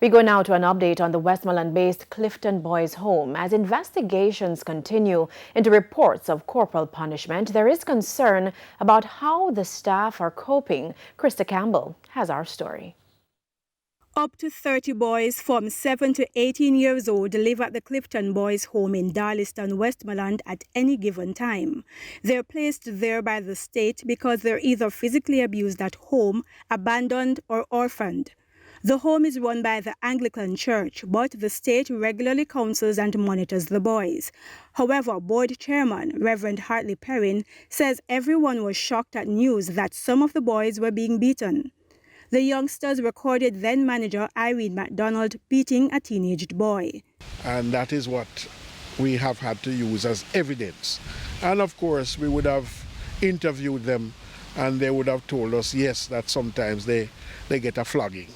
We go now to an update on the Westmoreland-based Clifton Boys' Home. As investigations continue into reports of corporal punishment, there is concern about how the staff are coping. Krista Campbell has our story. Up to 30 boys from 7 to 18 years old live at the Clifton Boys' Home in Darlington, Westmoreland at any given time. They're placed there by the state because they're either physically abused at home, abandoned, or orphaned. The home is run by the Anglican Church, but the state regularly counsels and monitors the boys. However, board chairman, Reverend Hartley Perrin, says everyone was shocked at news that some of the boys were being beaten. The youngsters recorded then-manager Irene MacDonald beating a teenaged boy. And that is what we have had to use as evidence. And of course, we would have interviewed them and they would have told us, yes, that sometimes they get a flogging.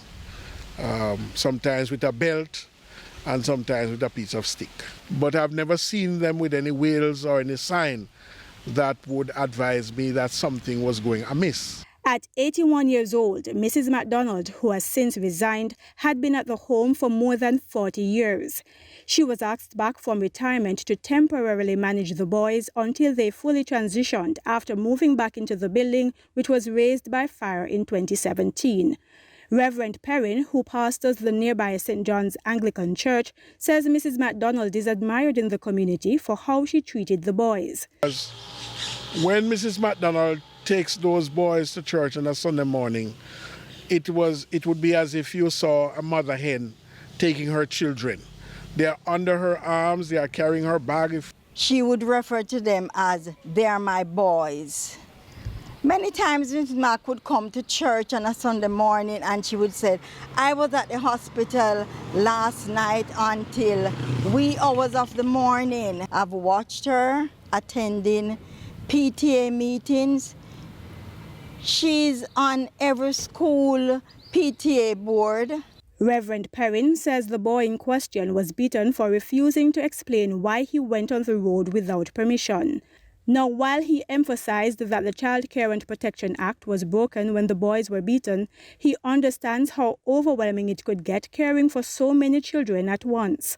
Sometimes with a belt and sometimes with a piece of stick. But I've never seen them with any wheels or any sign that would advise me that something was going amiss. At 81 years old, Mrs. MacDonald, who has since resigned, had been at the home for more than 40 years. She was asked back from retirement to temporarily manage the boys until they fully transitioned after moving back into the building, which was razed by fire in 2017. Reverend Perrin, who pastors the nearby St. John's Anglican Church, says Mrs. MacDonald is admired in the community for how she treated the boys. When Mrs. MacDonald takes those boys to church on a Sunday morning, it would be as if you saw a mother hen taking her children. They are under her arms, they are carrying her bag. She would refer to them as, "They are my boys." Many times Mrs. Mac would come to church on a Sunday morning and she would say, "I was at the hospital last night until wee hours of the morning." I've watched her attending PTA meetings. She's on every school PTA board. Reverend Perrin says the boy in question was beaten for refusing to explain why he went on the road without permission. Now, while he emphasized that the Child Care and Protection Act was broken when the boys were beaten, he understands how overwhelming it could get caring for so many children at once.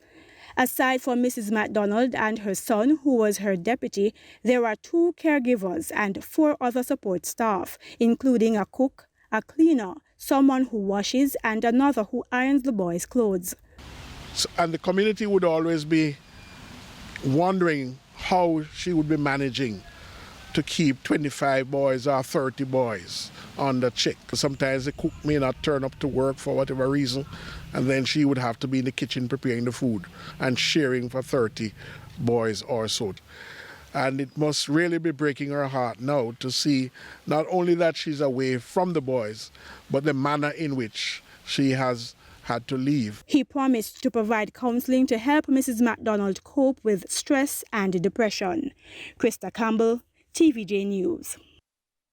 Aside from Mrs. MacDonald and her son, who was her deputy, there are 2 caregivers and 4 other support staff, including a cook, a cleaner, someone who washes, and another who irons the boys' clothes. And the community would always be wondering how she would be managing to keep 25 boys or 30 boys on the check. Sometimes the cook may not turn up to work for whatever reason, and then she would have to be in the kitchen preparing the food and sharing for 30 boys or so. And it must really be breaking her heart now to see not only that she's away from the boys, but the manner in which she has had to leave. He promised to provide counseling to help Mrs. MacDonald cope with stress and depression. Krista Campbell, TVJ News.